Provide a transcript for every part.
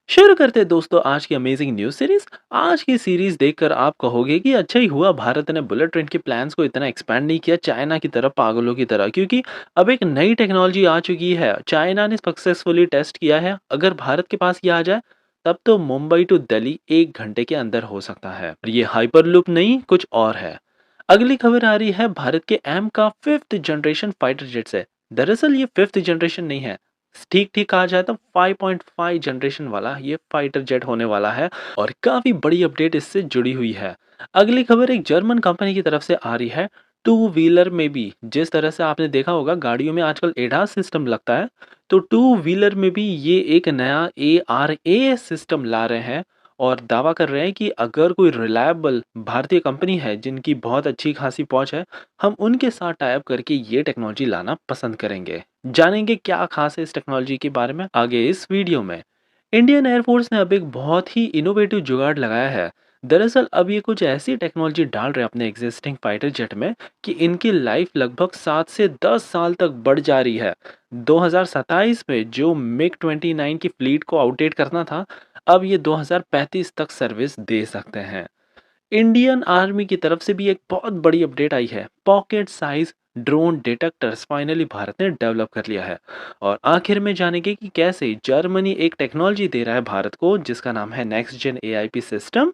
शुरू करते हैं दोस्तों आज की अमेजिंग न्यूज़ सीरीज। आज की सीरीज देखकर आप कहोगे कि अच्छा ही हुआ भारत ने बुलेट ट्रेन के प्लान्स को इतना एक्सपैंड नहीं किया चाइना की तरह पागलों की तरह, क्योंकि अब एक नई टेक्नोलॉजी आ चुकी है। चाइना ने सक्सेसफुली टेस्ट किया है। अगर भारत के पास ये आ जाए तब तो मुंबई टू दिल्ली 1 घंटे के अंदर हो सकता है। और ये हाइपर लूप नहीं, कुछ और है। अगली खबर आ रही है भारत के एम का 5th जनरेशन फाइटर जेट से। दरअसल ये 5th जनरेशन नहीं है, ठीक ठीक कहा जाए तो 5.5 जनरेशन वाला ये फाइटर जेट होने वाला है। और काफी बड़ी अपडेट इससे जुड़ी हुई है। अगली खबर एक जर्मन कंपनी की तरफ से आ रही है। टू व्हीलर में भी जिस तरह से आपने देखा होगा गाड़ियों में आजकल एडास सिस्टम लगता है, तो टू व्हीलर में भी ये एक नया ARA सिस्टम ला रहे हैं। और दावा कर रहे हैं कि अगर कोई रिलायबल भारतीय कंपनी है जिनकी बहुत अच्छी खासी पहुंच है, हम उनके साथ टाई अप करके ये टेक्नोलॉजी लाना पसंद करेंगे। जानेंगे क्या खास है इस टेक्नोलॉजी के बारे में आगे इस वीडियो में। इंडियन एयरफोर्स ने अब एक बहुत ही इनोवेटिव जुगाड़ लगाया है। दरअसल अब ये कुछ ऐसी टेक्नोलॉजी डाल रहे हैं अपने एग्जिस्टिंग फाइटर जेट में कि इनकी लाइफ लगभग 7 से 10 साल तक बढ़ जा रही है। 2027 में जो मिग 29 की फ्लीट को आउटडेट करना था, अब ये 2035 तक सर्विस दे सकते हैं। इंडियन आर्मी की तरफ से भी एक बहुत बड़ी अपडेट आई है। Pocket size drone detectors finally Bharat ने डेवलप कर लिया है। और आखिर में जानेंगे कि कैसे जर्मनी एक टेक्नोलॉजी दे रहा है भारत को जिसका नाम है नेक्स्ट जेन AIP सिस्टम।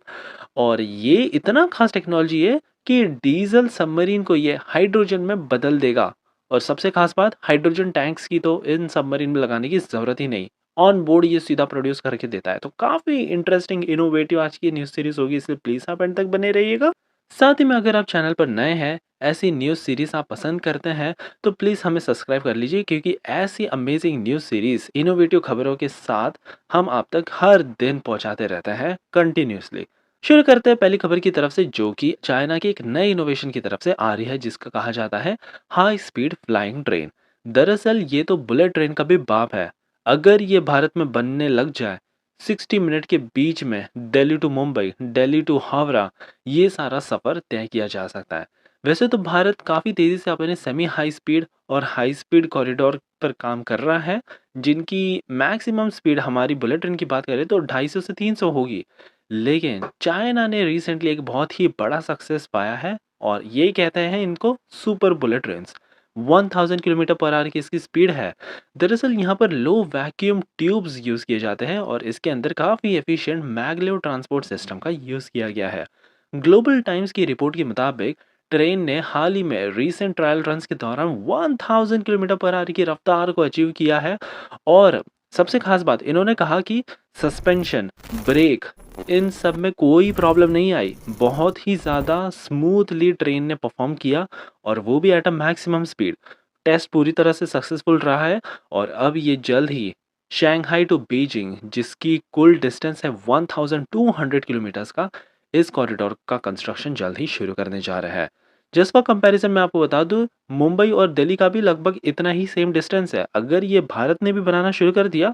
और ये इतना खास टेक्नोलॉजी है कि डीजल सबमरीन को ये हाइड्रोजन में बदल देगा। और सबसे खास बात, हाइड्रोजन टैंक्स की तो इन सबमरीन में लगाने की जरूरत ही नहीं। ऑन बोर्ड ये सीधा प्रोड्यूस करके देता है। तो काफी इंटरेस्टिंग इनोवेटिव आज की न्यूज सीरीज होगी, इसलिए प्लीज आप एंड तक बने रहिएगा। साथ ही में अगर आप चैनल पर नए हैं, ऐसी न्यूज सीरीज आप पसंद करते हैं, तो प्लीज हमें सब्सक्राइब कर लीजिए, क्योंकि ऐसी अमेजिंग न्यूज सीरीज इनोवेटिव खबरों के साथ हम आप तक हर दिन पहुंचाते रहते हैं कंटिन्यूसली। शुरू करते हैं पहली खबर की तरफ से, जो कि चाइना की एक नई इनोवेशन की तरफ से आ रही है जिसका कहा जाता है हाई स्पीड फ्लाइंग ट्रेन। दरअसल ये तो बुलेट ट्रेन का भी बाप है। अगर ये भारत में बनने लग जाए, 60 मिनट के बीच में दिल्ली टू मुंबई, दिल्ली टू हावड़ा, ये सारा सफर तय किया जा सकता है। वैसे तो भारत काफी तेजी से अपने सेमी हाई स्पीड और हाई स्पीड कॉरिडोर पर काम कर रहा है, जिनकी मैक्सिमम स्पीड हमारी बुलेट ट्रेन की बात करें तो 250 से 300 होगी। लेकिन चाइना ने रिसेंटली एक बहुत ही बड़ा सक्सेस पाया है, और ये कहते हैं इनको super bullet train. 1000 kilometre per hour की इसकी स्पीड है। दरअसल यहाँ पर लो वैक्यूम ट्यूब्स यूज किए जाते हैं और इसके अंदर काफी एफिशिएंट मैगलेव ट्रांसपोर्ट सिस्टम का यूज किया गया है। ग्लोबल टाइम्स की रिपोर्ट के मुताबिक ट्रेन ने हाल ही में रीसेंट ट्रायल रन्स के दौरान 1000 किलोमीटर पर आवर की रफ्तार को अचीव किया है। और सबसे खास बात, इन्होंने कहा कि सस्पेंशन, ब्रेक, इन सब में कोई प्रॉब्लम नहीं आई। बहुत ही ज़्यादा स्मूथली ट्रेन ने परफॉर्म किया, और वो भी at a maximum speed. Test पूरी तरह से सक्सेसफुल रहा है। और अब ये जल्द ही शंघाई टू बीजिंग, जिसकी कुल डिस्टेंस है 1200 किलोमीटर्स का, इस कॉरिडोर का कंस्ट्रक्शन जल्द ही शुरू करने जा रहा है। जिस पर कंपैरिजन मैं आपको बता दूं, मुंबई और दिल्ली का भी लगभग इतना ही सेम डिस्टेंस है। अगर ये भारत ने भी बनाना शुरू कर दिया,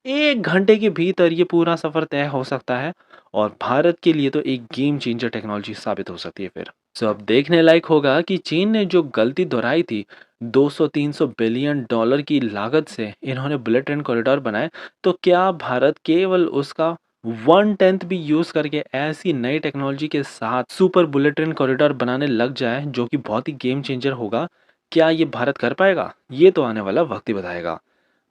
1 घंटे के भीतर ये पूरा सफर तय हो सकता है। और भारत के लिए तो एक गेम चेंजर टेक्नोलॉजी साबित हो सकती है फिर। सो अब देखने लायक होगा कि चीन ने जो गलती दोहराई थी, 200-300 बिलियन डॉलर की लागत से इन्होंने बुलेट ट्रेन कॉरिडोर बनाए, तो क्या भारत केवल उसका 1/10 भी यूज करके ऐसी नई टेक्नोलॉजी के साथ सुपर बुलेट ट्रेन कॉरिडोर बनाने लग जाए, जो कि बहुत ही गेम चेंजर होगा। क्या ये भारत कर पाएगा? ये तो आने वाला वक्त ही बताएगा।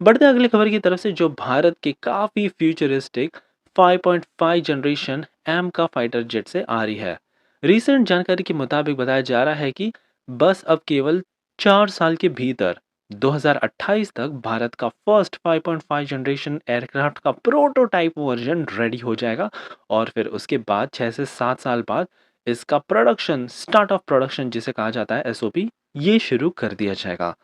बढ़ते हैं अगली खबर की तरफ से, जो भारत के काफी फ्यूचरिस्टिक 5.5 जनरेशन एम का फाइटर जेट से आ रही है। रिसेंट जानकारी के मुताबिक बताया जा रहा है कि बस अब केवल 4 साल के भीतर 2028 तक भारत का फर्स्ट 5.5 जनरेशन एयरक्राफ्ट का प्रोटोटाइप वर्जन रेडी हो जाएगा। और फिर उसके बाद 6 से 7 साल बाद इसका प्रोडक्शन, स्टार्ट ऑफ प्रोडक्शन जिसे कहा जाता है SOP, ये शुरू कर दिया जाएगा।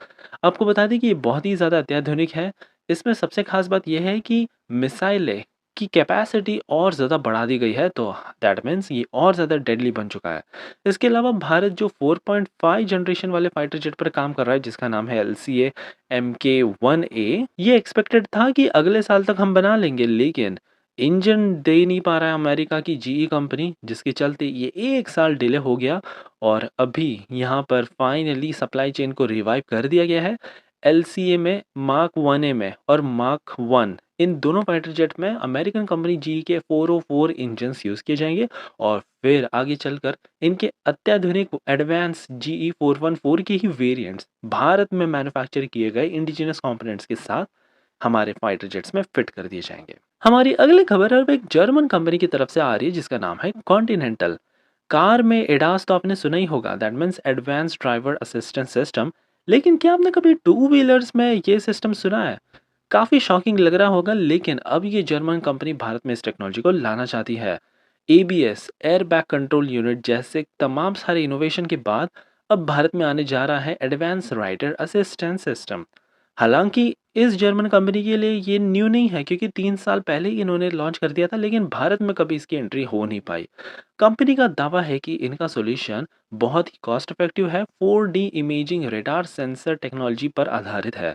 आपको बता दें कि ये बहुत ही ज़्यादा अत्याधुनिक है। इसमें सबसे खास बात ये है कि मिसाइलें की कैपेसिटी और ज़्यादा बढ़ा दी गई है, तो दैट मीन्स ये और ज़्यादा डेडली बन चुका है। इसके अलावा भारत जो 4.5 जनरेशन वाले फाइटर जेट पर काम कर रहा है जिसका नाम है LCA Mk1A, ये एक्सपेक्टेड था कि अगले साल तक हम बना लेंगे, लेकिन इंजन दे नहीं पा रहा है अमेरिका की GE कंपनी, जिसके चलते ये 1 साल डिले हो गया। और अभी यहाँ पर फाइनली सप्लाई चेन को रिवाइव कर दिया गया है। LCA में मार्क 1A में और मार्क 1 इन दोनों फाइटर जेट में अमेरिकन कंपनी जी के 404 इंजन्स यूज़ किए जाएँगे और फिर आगे चलकर इनके अत्याधुनिक एडवांस जीई 414 के ही वेरिएंट्स भारत में मैन्युफैक्चर किए गए इंडिजिनस कंपोनेंट्स के साथ हमारे फाइटर जेट्स में फिट कर दिए जाएँगे। हमारी अगली खबर अब एक जर्मन कंपनी की तरफ से आ रही है जिसका नाम है कॉन्टिनेंटल। कार में एडास तो आपने सुना ही होगा, that means advance driver assistant system. लेकिन क्या आपने कभी टू व्हीलर्स में ये सिस्टम सुना है? काफ़ी शॉकिंग लग रहा होगा, लेकिन अब ये जर्मन कंपनी भारत में इस टेक्नोलॉजी को लाना चाहती है। ABS air bag control unit जैसे तमाम सारे इनोवेशन के बाद अब भारत में आने जा रहा है एडवांस राइडर असिस्टेंट सिस्टम। हालांकि इस जर्मन कंपनी के लिए ये न्यू नहीं है, क्योंकि 3 साल पहले ही इन्होंने लॉन्च कर दिया था, लेकिन भारत में कभी इसकी एंट्री हो नहीं पाई। कंपनी का दावा है कि इनका सॉल्यूशन बहुत ही कॉस्ट इफेक्टिव है, 4D imaging radar sensor technology पर आधारित है।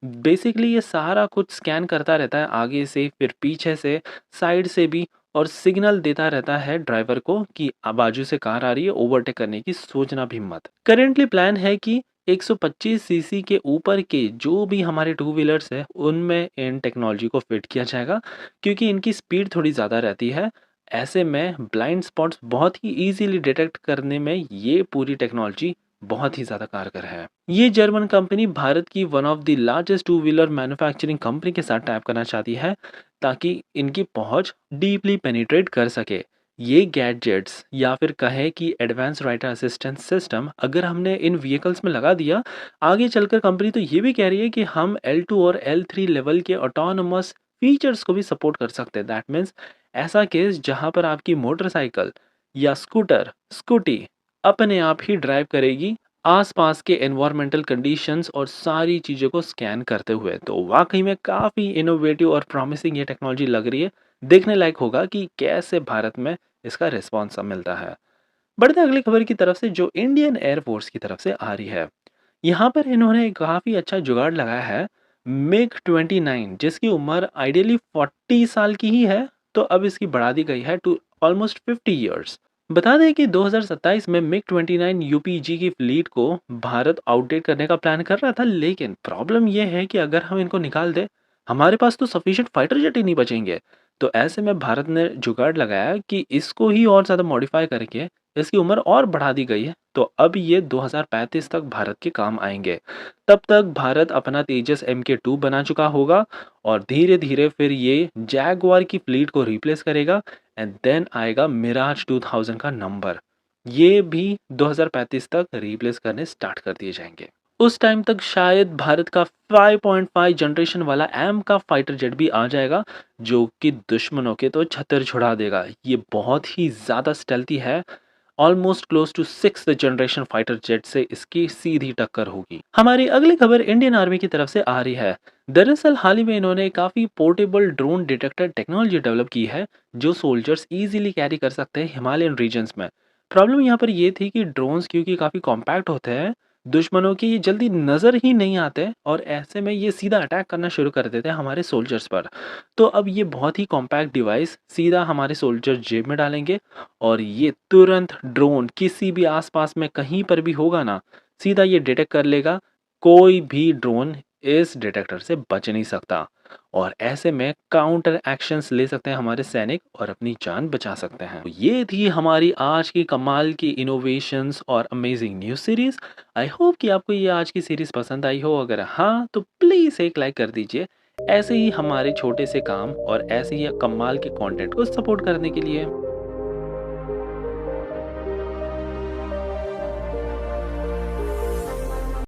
बेसिकली ये सारा कुछ स्कैन करता रहता है, आगे से फिर पीछे से, साइड से भी, और सिग्नल देता रहता है ड्राइवर को कि बाजू से कार आ रही है, ओवरटेक करने की सोचना भी मत। करेंटली प्लान है कि 125 सीसी के ऊपर के जो भी हमारे टू व्हीलर्स है उनमें इन टेक्नोलॉजी को फिट किया जाएगा, क्योंकि इनकी स्पीड थोड़ी ज़्यादा रहती है। ऐसे में ब्लाइंड स्पॉट्स बहुत ही इजीली डिटेक्ट करने में ये पूरी टेक्नोलॉजी बहुत ही ज़्यादा कारगर है। ये जर्मन कंपनी भारत की one of the largest two wheeler manufacturing company के साथ टैप करना चाहती है, ताकि इनकी पहुंच डीपली पेनिट्रेट कर सके। ये गैजेट्स या फिर कहे कि एडवांस राइडर असिस्टेंस सिस्टम अगर हमने इन व्हीकल्स में लगा दिया, आगे चलकर कंपनी तो ये भी कह रही है कि हम L2 और L3 लेवल के ऑटोनोमस फीचर्स को भी सपोर्ट कर सकते हैं। दैट मीन्स ऐसा केस जहां पर आपकी मोटरसाइकिल या स्कूटर, स्कूटी अपने आप ही ड्राइव करेगी आसपास के एनवायरमेंटल कंडीशंस और सारी चीज़ों को स्कैन करते हुए। तो वाकई में काफ़ी इनोवेटिव और प्रॉमिसिंग ये टेक्नोलॉजी लग रही है। देखने लायक होगा कि कैसे भारत में इसका रिस्पॉन्स मिलता है। बढ़ते अगली खबर की तरफ से, जो इंडियन एयरफोर्स की तरफ से आ रही है। यहाँ पर इन्होंने काफ़ी अच्छा जुगाड़ लगाया है। मिग 29 जिसकी उम्र आइडियली 40 साल की ही है, तो अब इसकी बढ़ा दी गई है टू ऑलमोस्ट 50 ईयर्स। बता दें कि 2027 में मिग 29 यूपीजी की फ्लीट को भारत आउटडेट करने का प्लान कर रहा था, लेकिन प्रॉब्लम यह है कि अगर हम इनको निकाल दें, हमारे पास तो सफिशिएंट फाइटर जेट ही नहीं बचेंगे। तो ऐसे में भारत ने जुगाड़ लगाया कि इसको ही और ज़्यादा मॉडिफाई करके इसकी उम्र और बढ़ा दी गई है, तो अब ये 2035 तक भारत के काम आएंगे। तब तक भारत अपना तेजस MK2 बना चुका होगा और धीरे धीरे फिर ये जैगवार की फ्लीट को रिप्लेस करेगा, एंड देन आएगा मिराज 2000 का नंबर। ये भी 2035 तक रिप्लेस करने स्टार्ट कर दिए जाएंगे। उस टाइम तक शायद भारत का 5.5 जनरेशन वाला एम का फाइटर जेट भी आ जाएगा, जो कि दुश्मनों के तो छतर छुड़ा देगा। ये बहुत ही ज़्यादा स्टेल्थी है, almost close to 6th generation fighter jet से इसकी सीधी टक्कर होगी। हमारी अगली खबर इंडियन आर्मी की तरफ से आ रही है। दरअसल हाल ही में इन्होंने काफ़ी portable drone detector technology develop की है, जो सोल्जर्स इजीली कैरी कर सकते हैं हिमालयन रीजन्स में। प्रॉब्लम यहाँ पर ये थी कि ड्रोन्स क्योंकि काफ़ी कॉम्पैक्ट होते हैं, दुश्मनों की ये जल्दी नज़र ही नहीं आते, और ऐसे में ये सीधा अटैक करना शुरू कर देते हैं हमारे सोल्जर्स पर। तो अब ये बहुत ही कॉम्पैक्ट डिवाइस सीधा हमारे सोल्जर जेब में डालेंगे, और ये तुरंत ड्रोन किसी भी आसपास में कहीं पर भी होगा ना, सीधा ये डिटेक्ट कर लेगा। कोई भी ड्रोन इस डिटेक्टर से बच नहीं सकता, और ऐसे में काउंटर एक्शंस ले सकते हैं हमारे सैनिक और अपनी जान बचा सकते हैं। तो ये थी हमारी आज की कमाल की इनोवेशंस और amazing news series. I hope कि आपको ये आज की सीरीज पसंद आई हो। अगर हाँ, तो प्लीज़ एक लाइक कर दीजिए, ऐसे ही हमारे छोटे से काम और ऐसे ही कमाल के कंटेंट को सपोर्ट करने के लिए।